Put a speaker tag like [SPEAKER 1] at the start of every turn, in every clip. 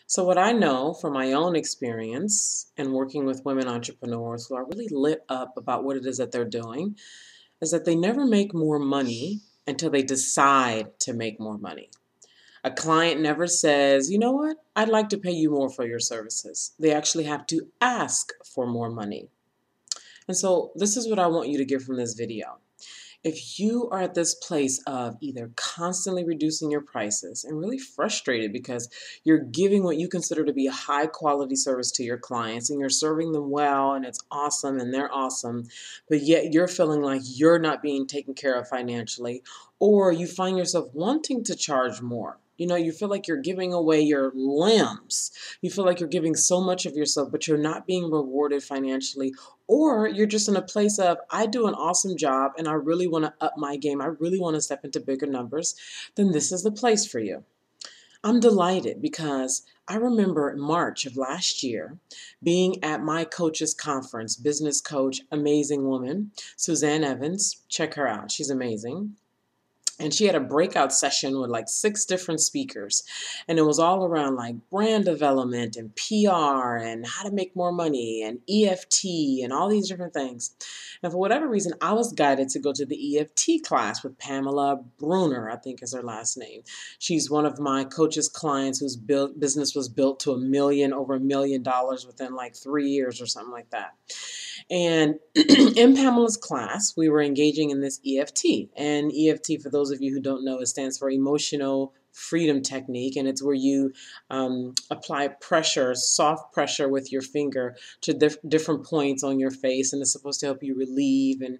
[SPEAKER 1] So, what I know from my own experience and working with women entrepreneurs who are really lit up about what it is that they're doing is that they never make more money until they decide to make more money. A client never says, you know what, I'd like to pay you more for your services. They actually have to ask for more money. And so, this is what I want you to get from this video. If you are at this place of either constantly reducing your prices and really frustrated because you're giving what you consider to be a high quality service to your clients and you're serving them well and it's awesome and they're awesome, but yet you're feeling like you're not being taken care of financially, or you find yourself wanting to charge more. You feel like you're giving away your limbs. You feel like you're giving so much of yourself, but you're not being rewarded financially, or you're just in a place of, I do an awesome job and I really want to up my game. I really want to step into bigger numbers. Then this is the place for you. I'm delighted because I remember in March of last year being at my coach's conference, business coach, amazing woman, Suzanne Evans. Check her out. She's amazing. And she had a breakout session with like 6 different speakers. And it was all around like brand development and PR and how to make more money and EFT and all these different things. And for whatever reason, I was guided to go to the EFT class with Pamela Bruner, I think is her last name. She's one of my coach's clients whose business was built to over $1 million within like 3 years or something like that. And in Pamela's class, we were engaging in this EFT. And EFT, for those of you who don't know, it stands for Emotional Freedom Technique. And it's where you apply pressure, soft pressure with your finger to different points on your face. And it's supposed to help you relieve and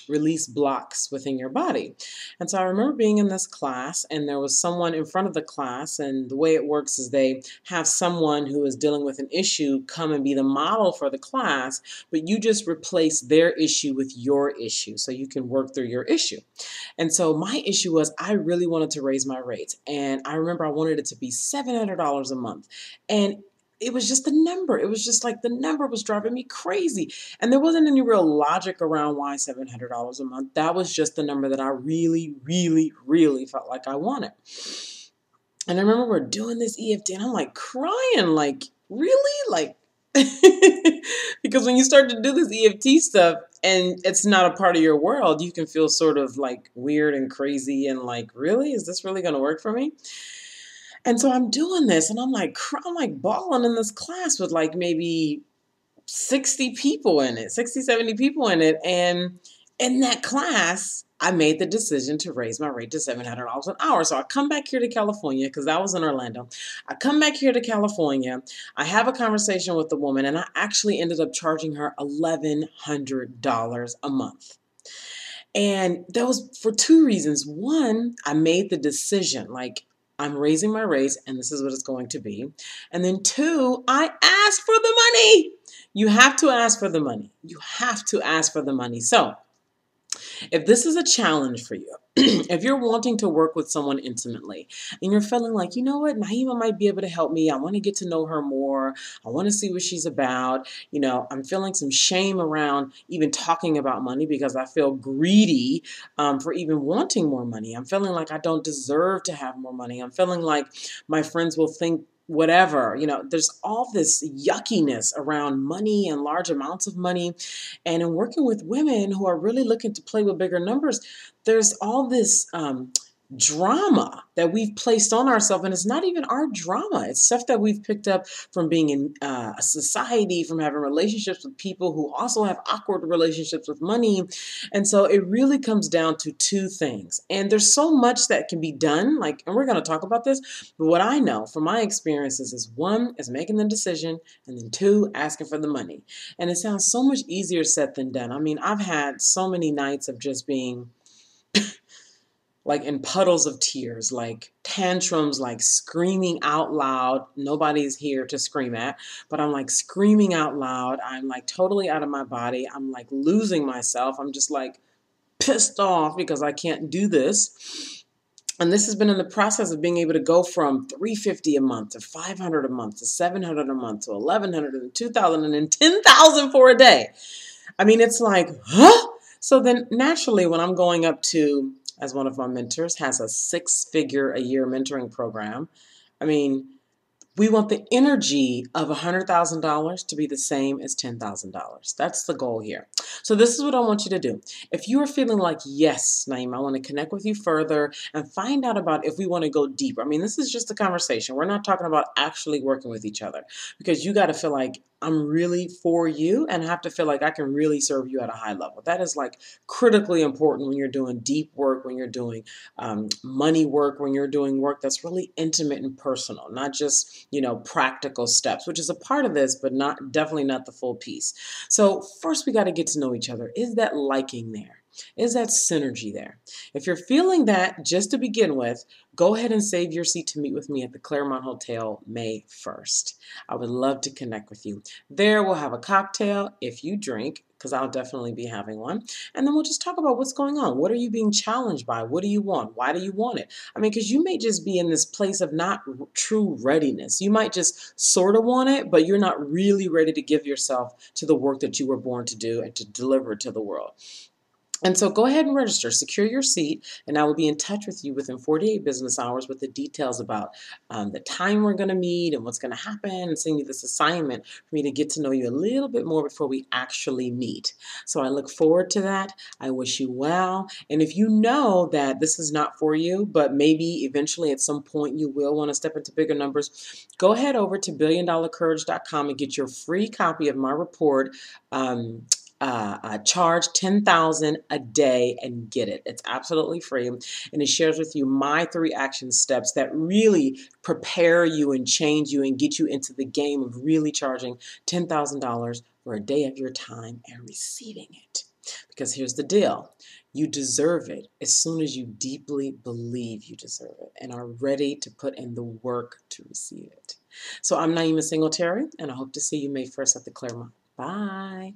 [SPEAKER 1] release blocks within your body. And so I remember being in this class, and there was someone in front of the class. And the way it works is they have someone who is dealing with an issue come and be the model for the class, but you just replace their issue with your issue so you can work through your issue. And so my issue was I really wanted to raise my rates. And I remember I wanted it to be $700 a month. And it was just the number. It was just like the number was driving me crazy. And there wasn't any real logic around why $700 a month. That was just the number that I really, really, really felt like I wanted. And I remember we're doing this EFT and I'm like crying, like, really? Like, because when you start to do this EFT stuff and it's not a part of your world, you can feel sort of like weird and crazy and like, really? Is this really going to work for me? And so I'm doing this and I'm like bawling in this class with like maybe 60 people in it, 60, 70 people in it. And in that class, I made the decision to raise my rate to $700 an hour. So I come back here to California because I was in Orlando. I come back here to California. I have a conversation with the woman, and I actually ended up charging her $1,100 a month. And that was for 2 reasons. One, I made the decision, like, I'm raising my rates and this is what it's going to be. And then two, I asked for the money. You have to ask for the money. You have to ask for the money. So if this is a challenge for you, if you're wanting to work with someone intimately and you're feeling like, you know what, Naima might be able to help me. I want to get to know her more. I want to see what she's about. I'm feeling some shame around even talking about money because I feel greedy for even wanting more money. I'm feeling like I don't deserve to have more money. I'm feeling like my friends will think whatever, there's all this yuckiness around money and large amounts of money. And in working with women who are really looking to play with bigger numbers, there's all this drama that we've placed on ourselves, and it's not even our drama. It's stuff that we've picked up from being in a society, from having relationships with people who also have awkward relationships with money. And so it really comes down to 2 things. And there's so much that can be done, and we're going to talk about this, but what I know from my experiences is, 1 is making the decision, and then 2, asking for the money. And it sounds so much easier said than done. I mean, I've had so many nights of just being like in puddles of tears, like tantrums, like screaming out loud. Nobody's here to scream at, but I'm like screaming out loud. I'm like totally out of my body. I'm like losing myself. I'm just like pissed off because I can't do this. And this has been in the process of being able to go from $350 a month to $500 a month to $700 a month to $1,100 and $2,000 and then $10,000 for a day. I mean, it's like, huh? So then naturally when I'm going up to, as one of my mentors has a 6-figure a year mentoring program, I mean, We want the energy of $100,000 to be the same as $10,000. That's the goal here. So this is what I want you to do. If you are feeling like, yes, Naima, I want to connect with you further and find out about if we want to go deeper. I mean, this is just a conversation. We're not talking about actually working with each other, because you got to feel like I'm really for you and have to feel like I can really serve you at a high level. That is like critically important when you're doing deep work, when you're doing money work, when you're doing work that's really intimate and personal, not just, practical steps, which is a part of this, but definitely not the full piece. So first we got to get to know each other. Is that liking there? Is that synergy there? If you're feeling that, just to begin with, go ahead and save your seat to meet with me at the Claremont Hotel May 1st. I would love to connect with you. There we'll have a cocktail if you drink, because I'll definitely be having one. And then we'll just talk about what's going on. What are you being challenged by? What do you want? Why do you want it? I mean, because you may just be in this place of not true readiness. You might just sort of want it, but you're not really ready to give yourself to the work that you were born to do and to deliver to the world. And so go ahead and register, secure your seat, and I will be in touch with you within 48 business hours with the details about the time we're going to meet and what's going to happen, and send you this assignment for me to get to know you a little bit more before we actually meet. So I look forward to that. I wish you well. And if you know that this is not for you, but maybe eventually at some point you will want to step into bigger numbers, go ahead over to billiondollarcourage.com and get your free copy of my report. Charge $10,000 a day and get it. It's absolutely free, and it shares with you my 3 action steps that really prepare you and change you and get you into the game of really charging $10,000 for a day of your time and receiving it. Because here's the deal. You deserve it as soon as you deeply believe you deserve it and are ready to put in the work to receive it. So I'm Naima Singletary, and I hope to see you May 1st at the Claremont. Bye.